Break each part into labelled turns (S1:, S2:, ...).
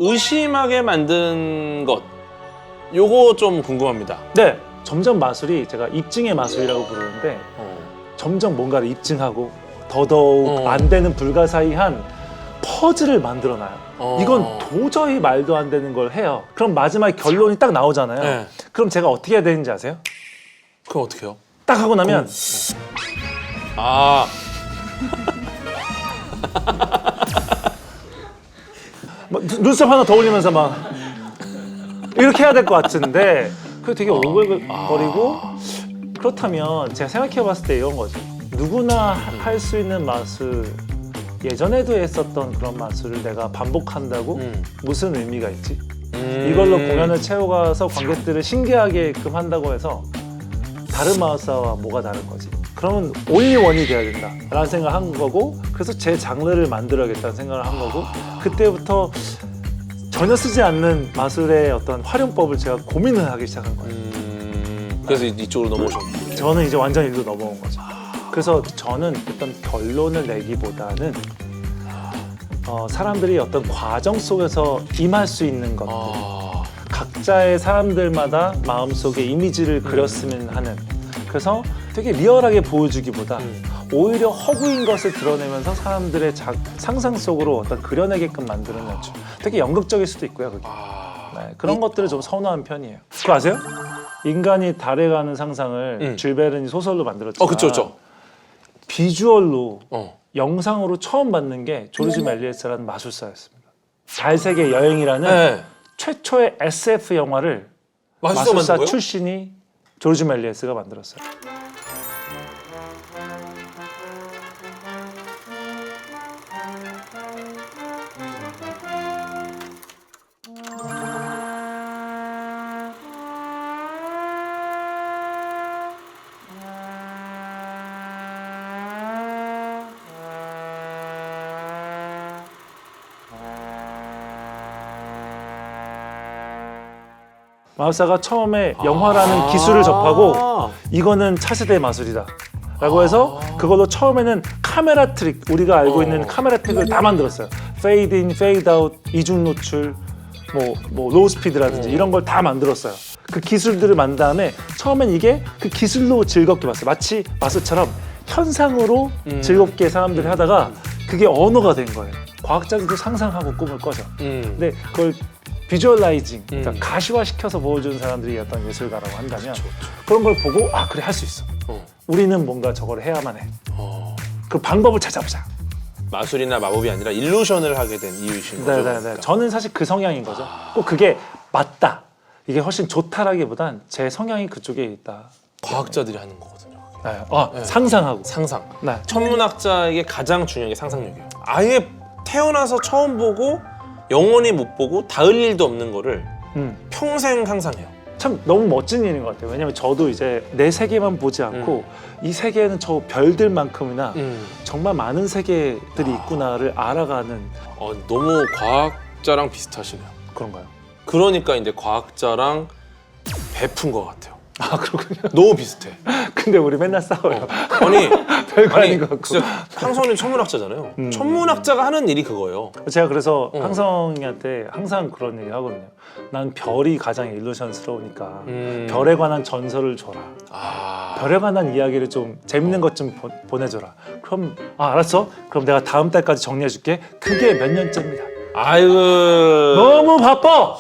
S1: 의심하게 만든 것 요거 좀 궁금합니다.
S2: 네, 점점 마술이 제가 입증의 마술이라고 부르는데 점점 뭔가를 입증하고 더더욱 안 되는 불가사의한 퍼즐을 만들어놔요. 이건 도저히 말도 안 되는 걸 해요. 그럼 마지막에 결론이 딱 나오잖아요.
S1: 네.
S2: 그럼 제가 어떻게 해야 되는지 아세요?
S1: 그럼 어떻게 해요?
S2: 딱 하고 나면
S1: 아
S2: 눈썹 하나 더 올리면서 막 이렇게 해야 될 것 같은데 그게 되게 오글거리고 그렇다면 제가 생각해 봤을 때 이런 거죠. 누구나 할 수 있는 마술, 예전에도 했었던 그런 마술을 내가 반복한다고 무슨 의미가 있지? 이걸로 공연을 채워가서 관객들을 신기하게끔 한다고 해서 다른 마술사와 뭐가 다른 거지? 그러면 올리원이 돼야 된다라는 생각을 한 거고, 그래서 제 장르를 만들어야겠다는 생각을 한 거고, 그때부터 전혀 쓰지 않는 마술의 어떤 활용법을 제가 고민을 하기 시작한 거예요.
S1: 그래서 이쪽으로 넘어오셨군요.
S2: 저는 이제 완전 일로 넘어온 거죠. 그래서 저는 어떤 결론을 내기보다는 사람들이 어떤 과정 속에서 임할 수 있는 것들, 각자의 사람들마다 마음속에 이미지를 그렸으면 하는, 그래서 되게 리얼하게 보여주기보다 오히려 허구인 것을 드러내면서 사람들의 상상 속으로 어떤 그려내게끔 만드는 연출. 되게 연극적일 수도 있고요, 그게. 네, 그런 것들을 좀 선호한 편이에요. 그거 아세요? 인간이 달에 가는 상상을 줄 베른이 소설로 만들었지만
S1: 그쵸.
S2: 비주얼로 영상으로 처음 받는 게 조르지 멜리에스라는 마술사였습니다. 달세계 여행이라는
S1: 네.
S2: 최초의 SF 영화를
S1: 마술사
S2: 마술사
S1: 만든 거예요?
S2: 출신이 조르지 멜리에스가 만들었어요. 마술사가 처음에 영화라는 기술을 접하고 이거는 차세대 마술이다 라고 해서 그걸로 처음에는 카메라 트릭, 우리가 알고 있는 카메라 트릭을 다 만들었어요. 페이드 인, 페이드 아웃, 이중 노출, 뭐 로우 스피드라든지 이런 걸 다 만들었어요. 그 기술들을 만든 다음에 처음엔 이게 그 기술로 즐겁게 봤어요. 마치 마술처럼 현상으로 즐겁게 사람들이 하다가 그게 언어가 된 거예요. 과학자들도 상상하고 꿈을 꿔죠. 근데 그걸 비주얼라이징, 그러니까 가시화시켜서 보여주는 사람들이 어떤 예술가라고 한다면 그런 걸 보고 그래 할 수 있어. 우리는 뭔가 저걸 해야만 해. 그 방법을 찾아보자.
S1: 마술이나 마법이 아니라 일루션을 하게 된 이유이신 거죠?
S2: 네네네. 저는 사실 그 성향인 거죠. 꼭 그게 맞다, 이게 훨씬 좋다라기보단 제 성향이 그쪽에 있다.
S1: 과학자들이 하는 거거든요.
S2: 네. 상상하고.
S1: 상상.
S2: 네.
S1: 천문학자에게 가장 중요한 게 상상력이에요. 아예 태어나서 처음 보고 영원히 못 보고 닿을 일도 없는 거를 평생 상상해요.
S2: 참 너무 멋진 일인 것 같아요. 왜냐면 저도 이제 내 세계만 보지 않고 이 세계에는 저 별들만큼이나 정말 많은 세계들이 있구나를 알아가는
S1: 너무 과학자랑 비슷하시네요.
S2: 그런가요?
S1: 그러니까 이제 과학자랑 베푼 것 같아요.
S2: 그렇군요.
S1: 너무 비슷해.
S2: 근데 우리 맨날 싸워요.
S1: 아니,
S2: 별거 아닌 것 같고.
S1: 진짜 항성이는 천문학자잖아요. 천문학자가 하는 일이 그거예요.
S2: 제가 그래서 항성이한테 항상 그런 얘기 하거든요. 난 별이 가장 일루션스러우니까 별에 관한 전설을 줘라. 별에 관한 이야기를 좀 재밌는 것 좀 보내줘라. 그럼 알았어? 그럼 내가 다음 달까지 정리해줄게. 그게 몇 년째입니다.
S1: 아이고.
S2: 너무 바빠.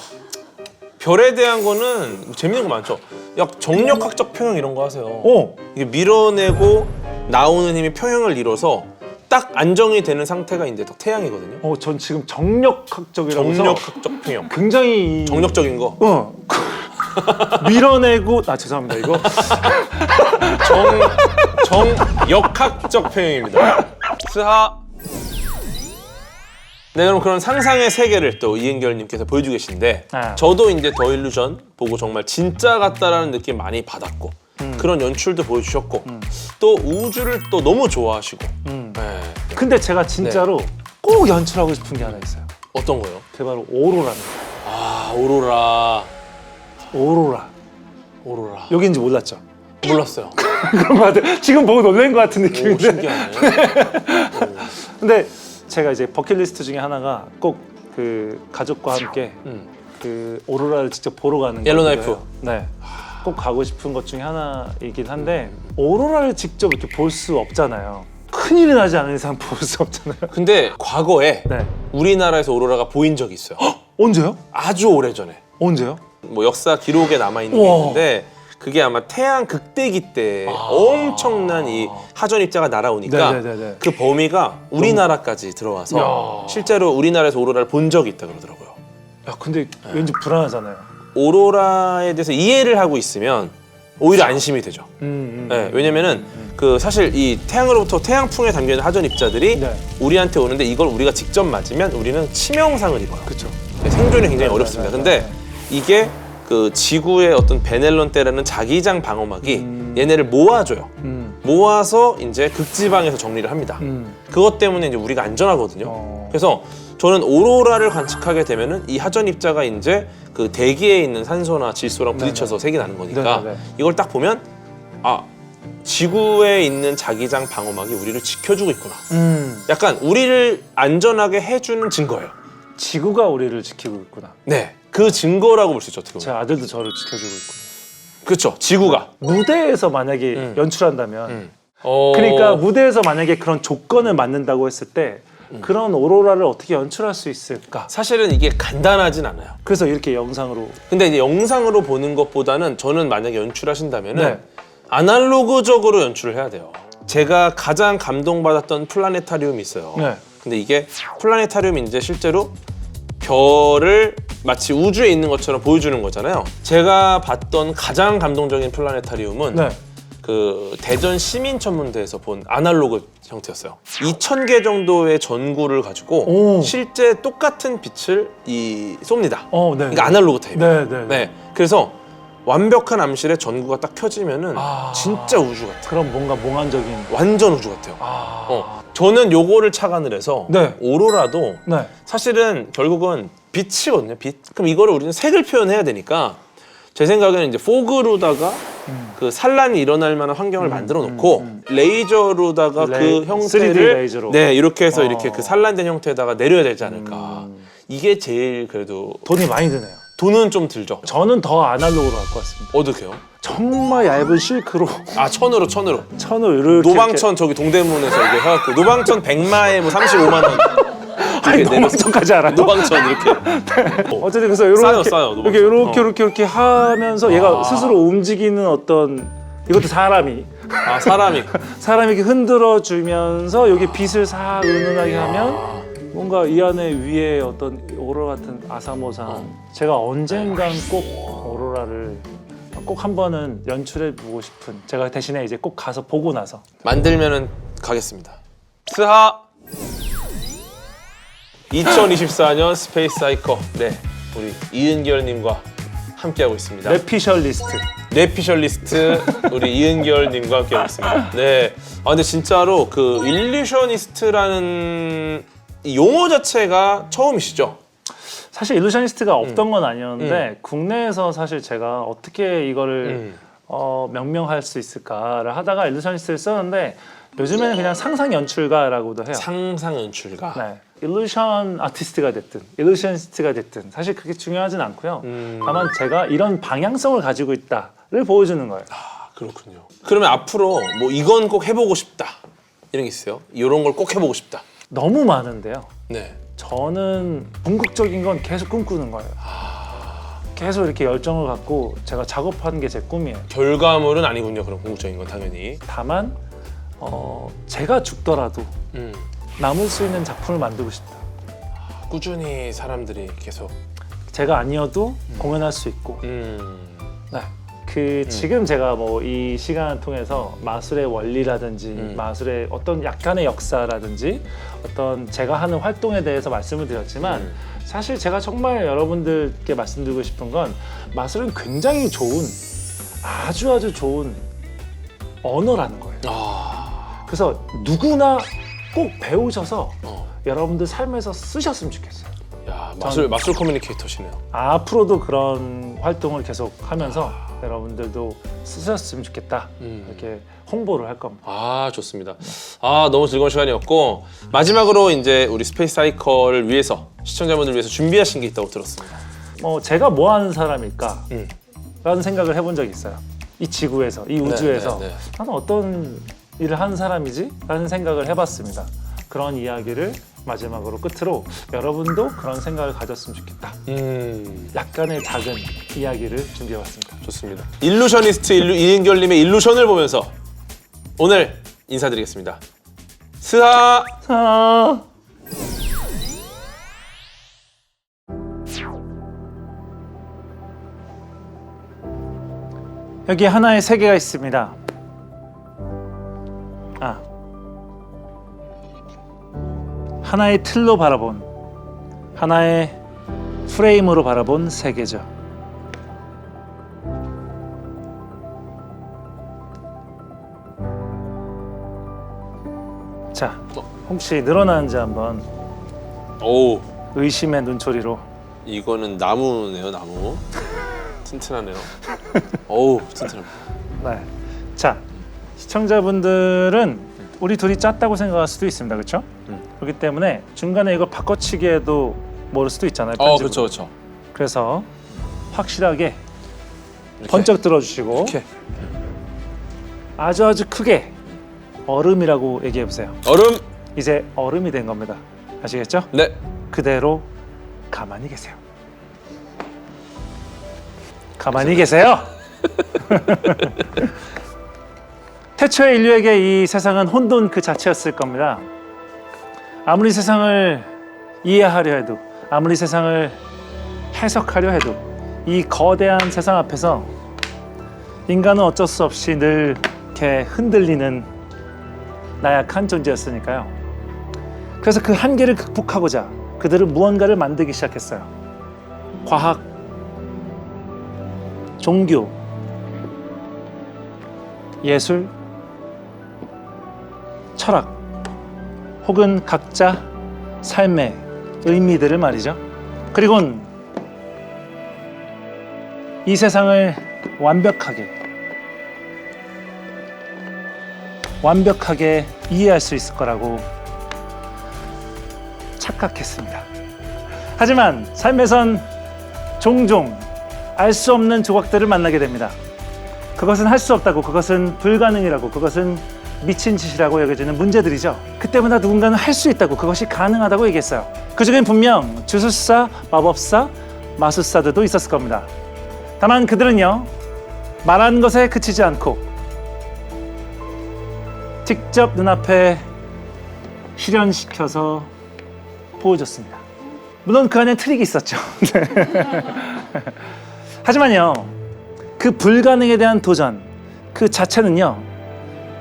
S1: 별에 대한 거는 재밌는 거 많죠. 약 정력학적 평형 이런 거 하세요. 이게 밀어내고 나오는 힘이 평형을 이뤄서 딱 안정이 되는 상태가 이제 딱 태양이거든요.
S2: 전 지금 정력학적이라고 해서
S1: 정력학적 평형.
S2: 굉장히
S1: 정력적인 거.
S2: 밀어내고 죄송합니다 이거
S1: 정역학적 평형입니다. 스하. 네, 그럼 그런 상상의 세계를 또 이은결님께서 보여주고 계신데 저도 이제 더 일루전 보고 정말 진짜 같다라는 느낌 많이 받았고 그런 연출도 보여주셨고 또 우주를 또 너무 좋아하시고 네.
S2: 근데 제가 진짜로 꼭 연출하고 싶은 게 하나 있어요.
S1: 어떤 거요?
S2: 그게 바로 오로라입니다.
S1: 오로라. 오로라.
S2: 여기인지 몰랐죠?
S1: 몰랐어요.
S2: 그런 거 같아요. 지금 보고 놀란 것 같은 느낌인데.
S1: 신기하네.
S2: 근데 제가 이제 버킷리스트 중에 하나가 꼭 그 가족과 함께 그 오로라를 직접 보러 가는
S1: 옐로나이프.
S2: 거예요. 네. 꼭 가고 싶은 것 중에 하나이긴 한데 오로라를 직접 이렇게 볼 수 없잖아요. 큰일이 나지 않은 이상 볼 수 없잖아요.
S1: 근데 과거에
S2: 네.
S1: 우리나라에서 오로라가 보인 적이 있어요.
S2: 언제요?
S1: 아주 오래전에.
S2: 언제요?
S1: 뭐 역사 기록에 남아있는 게 있는데 그게 아마 태양 극대기 때 엄청난 이 하전 입자가 날아오니까
S2: 네네네네.
S1: 그 범위가 우리나라까지 들어와서
S2: 야.
S1: 실제로 우리나라에서 오로라를 본 적이 있다 그러더라고요.
S2: 야 근데 왠지 불안하잖아요.
S1: 오로라에 대해서 이해를 하고 있으면 오히려 안심이 되죠. 네, 왜냐면은 그 사실 이 태양으로부터 태양풍에 담겨 있는 하전 입자들이
S2: 네.
S1: 우리한테 오는데 이걸 우리가 직접 맞으면 우리는 치명상을 입어요.
S2: 그렇죠.
S1: 생존이 굉장히 어렵습니다. 근데 이게 그 지구의 어떤 베넬론테라는 자기장 방어막이 얘네를 모아줘요. 모아서 이제 극지방에서 정리를 합니다. 그것 때문에 이제 우리가 안전하거든요. 그래서 저는 오로라를 관측하게 되면은 이 하전 입자가 이제 그 대기에 있는 산소나 질소랑 부딪혀서 색이 나는 거니까
S2: 네네.
S1: 이걸 딱 보면 아 지구에 있는 자기장 방어막이 우리를 지켜주고 있구나. 약간 우리를 안전하게 해주는 증거예요.
S2: 지구가 우리를 지키고 있구나.
S1: 네, 그 증거라고 볼 수 있죠. 어떻게 보면.
S2: 제 아들도 저를 지켜주고 있구나.
S1: 그렇죠. 지구가.
S2: 무대에서 만약에 연출한다면
S1: 어...
S2: 그러니까 무대에서 만약에 그런 조건을 맞는다고 했을 때 그런 오로라를 어떻게 연출할 수 있을까?
S1: 사실은 이게 간단하진 않아요.
S2: 그래서 이렇게 영상으로
S1: 근데 이제 영상으로 보는 것보다는 저는 만약에 연출하신다면은
S2: 네.
S1: 아날로그적으로 연출을 해야 돼요. 제가 가장 감동받았던 플라네타리움이 있어요.
S2: 네.
S1: 근데 이게 플라네타리움이 이제 실제로 별을 마치 우주에 있는 것처럼 보여주는 거잖아요. 제가 봤던 가장 감동적인 플라네타리움은
S2: 네.
S1: 그 대전 시민천문대에서 본 아날로그 형태였어요. 2,000개 정도의 전구를 가지고
S2: 오.
S1: 실제 똑같은 빛을 쏩니다.
S2: 네.
S1: 그러니까 아날로그 타입이에요.
S2: 네.
S1: 네. 그래서 완벽한 암실에 전구가 딱 켜지면은
S2: 아.
S1: 진짜 우주 같아요.
S2: 그럼 뭔가 몽환적인
S1: 완전 우주 같아요. 저는 요거를 착안을 해서
S2: 네.
S1: 오로라도
S2: 네.
S1: 사실은 결국은 빛이거든요. 빛. 그럼 이거를 우리는 색을 표현해야 되니까 제 생각에는 이제 포그로다가 그 산란이 일어날 만한 환경을 만들어 놓고 레이저로다가 그
S2: 3D
S1: 형태를
S2: 레이저로.
S1: 네 이렇게 해서 이렇게 그 산란된 형태에다가 내려야 되지 않을까. 이게 제일 그래도
S2: 돈이 많이 드네요.
S1: 돈은 좀 들죠.
S2: 저는 더 아날로그로 갈 것 같습니다.
S1: 어떻게요?
S2: 정말 얇은 실크로
S1: 아 천으로
S2: 천을 이렇게
S1: 노방천 저기 동대문에서 이렇게 해갖고 노방천 100마에 뭐 35만 원
S2: 아니 노방천까지 알아요?
S1: 노방천 이렇게
S2: 어쨌든 그래서 이렇게
S1: 싸요,
S2: 이렇게
S1: 노방천.
S2: 이렇게 하면서 얘가 스스로 움직이는 어떤 이것도 사람이
S1: 사람이
S2: 이렇게 흔들어 주면서 여기 빛을 싹 은은하게 하면 뭔가 이 안에 위에 어떤 오로라 같은 아사모산 제가 언젠간 꼭 오로라를 꼭 한 번은 연출해 보고 싶은 제가 대신에 이제 꼭 가서 보고 나서
S1: 만들면은 가겠습니다. 스하 2024년 스페이스 사이커 네 우리 이은결님과 함께하고 있습니다.
S2: 뇌피셜리스트
S1: 뇌피셜리스트 우리 이은결님과 함께하고 있습니다. 네. 아 근데 진짜로 그 일루셔니스트라는 이 용어 자체가 처음이시죠?
S2: 사실 일루셔니스트가 없던 건 아니었는데 국내에서 사실 제가 어떻게 이거를 명명할 수 있을까를 하다가 일루셔니스트를 썼는데 요즘에는 그냥 상상 연출가라고도 해요.
S1: 상상 연출가.
S2: 네. 일루션 아티스트가 됐든 일루셔니스트가 됐든 사실 그게 중요하진 않고요. 다만 제가 이런 방향성을 가지고 있다를 보여주는 거예요.
S1: 아 그렇군요. 그러면 앞으로 뭐 이건 꼭 해보고 싶다 이런 게 있어요? 이런 걸 꼭 해보고 싶다.
S2: 너무 많은데요.
S1: 네.
S2: 저는 궁극적인 건 계속 꿈꾸는 거예요. 계속 이렇게 열정을 갖고 제가 작업하는 게 제 꿈이에요.
S1: 결과물은 아니군요. 그럼 궁극적인 건 당연히.
S2: 다만 제가 죽더라도 남을 수 있는 작품을 만들고 싶다.
S1: 꾸준히 사람들이 계속
S2: 제가 아니어도 공연할 수 있고 네. 지금 제가 뭐 이 시간을 통해서 마술의 원리라든지 마술의 어떤 약간의 역사라든지 어떤 제가 하는 활동에 대해서 말씀을 드렸지만 사실 제가 정말 여러분들께 말씀드리고 싶은 건 마술은 굉장히 좋은 아주 좋은 언어라는 거예요. 그래서 누구나 꼭 배우셔서 여러분들 삶에서 쓰셨으면 좋겠어요.
S1: 야 마술 커뮤니케이터시네요.
S2: 앞으로도 그런 활동을 계속 하면서 여러분들도 쓰셨으면 좋겠다. 이렇게 홍보를 할 겁니다.
S1: 아, 좋습니다. 아, 너무 즐거운 시간이었고 마지막으로 이제 우리 스페이스 사이클을 위해서 시청자분들 위해서 준비하신 게 있다고 들었습니다.
S2: 제가 뭐 하는 사람일까? 라는 생각을 해본 적이 있어요. 이 지구에서, 이 우주에서
S1: 네.
S2: 나는 어떤 일을 하는 사람이지? 라는 생각을 해봤습니다. 그런 이야기를 마지막으로 끝으로 여러분도 그런 생각을 가졌으면 좋겠다. 약간의 작은 이야기를 준비해봤습니다.
S1: 좋습니다. 일루셔니스트 이은결님의 일루션을 보면서 오늘 인사드리겠습니다. 스하.
S2: 여기 하나의 세계가 있습니다. 하나의 틀로 바라본, 하나의 프레임으로 바라본 세계죠. 자, 혹시 늘어나는지 한번
S1: 오,
S2: 의심의 눈초리로.
S1: 이거는 나무네요, 나무. 튼튼하네요. 어우, 튼튼합니다.
S2: 네. 자, 시청자분들은 우리 둘이 짰다고 생각할 수도 있습니다, 그렇죠? 그렇기 때문에 중간에 이거 바꿔치기해도 모를 수도 있잖아요. 편집으로.
S1: 그렇죠.
S2: 그래서 확실하게
S1: 이렇게.
S2: 번쩍 들어주시고
S1: 이렇게.
S2: 아주 크게 얼음이라고 얘기해 보세요.
S1: 얼음.
S2: 이제 얼음이 된 겁니다. 아시겠죠?
S1: 네.
S2: 그대로 가만히 계세요. 가만히 계세요. 태초의 인류에게 이 세상은 혼돈 그 자체였을 겁니다. 아무리 세상을 이해하려 해도, 아무리 세상을 해석하려 해도 이 거대한 세상 앞에서 인간은 어쩔 수 없이 늘 이렇게 흔들리는 나약한 존재였으니까요. 그래서 그 한계를 극복하고자 그들은 무언가를 만들기 시작했어요. 과학, 종교, 예술, 철학, 혹은 각자 삶의 의미들을 말이죠. 그리고는 이 세상을 완벽하게 이해할 수 있을 거라고 착각했습니다. 하지만 삶에선 종종 알 수 없는 조각들을 만나게 됩니다. 그것은 할 수 없다고, 그것은 불가능이라고, 그것은 미친 짓이라고 여겨지는 문제들이죠. 그때마다 누군가는 할 수 있다고, 그것이 가능하다고 얘기했어요. 그 중엔 분명 주술사, 마법사, 마술사들도 있었을 겁니다. 다만 그들은요, 말하는 것에 그치지 않고 직접 눈앞에 실현시켜서 보여줬습니다. 물론 그 안에 트릭이 있었죠. 하지만요, 그 불가능에 대한 도전 그 자체는요,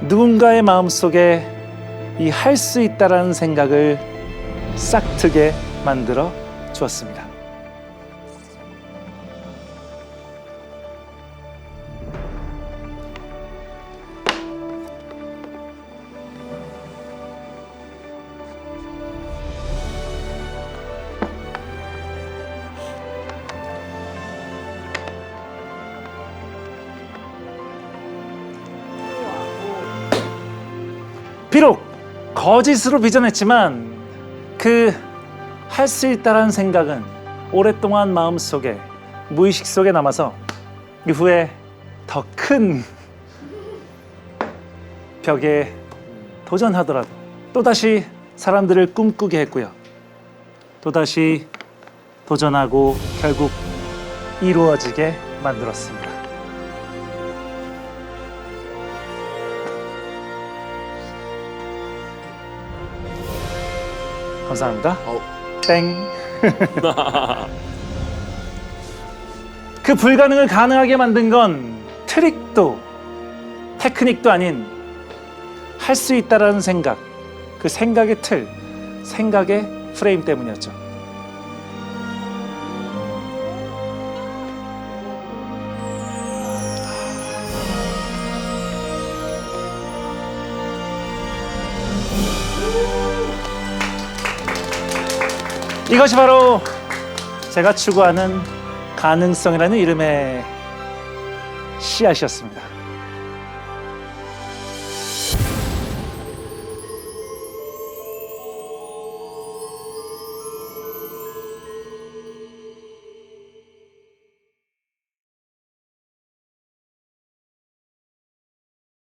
S2: 누군가의 마음속에 이 할 수 있다라는 생각을 싹트게 만들어 주었습니다. 비록 거짓으로 빚어냈지만 그 할 수 있다라는 생각은 오랫동안 마음속에, 무의식 속에 남아서 이후에 더 큰 벽에 도전하더라도 또다시 사람들을 꿈꾸게 했고요. 또다시 도전하고 결국 이루어지게 만들었습니다. 감사합니다. 땡. 그 불가능을 가능하게 만든 건 트릭도 테크닉도 아닌 할 수 있다라는 생각, 그 생각의 틀, 생각의 프레임 때문이었죠. 이것이 바로 제가 추구하는 가능성이라는 이름의 씨앗이었습니다.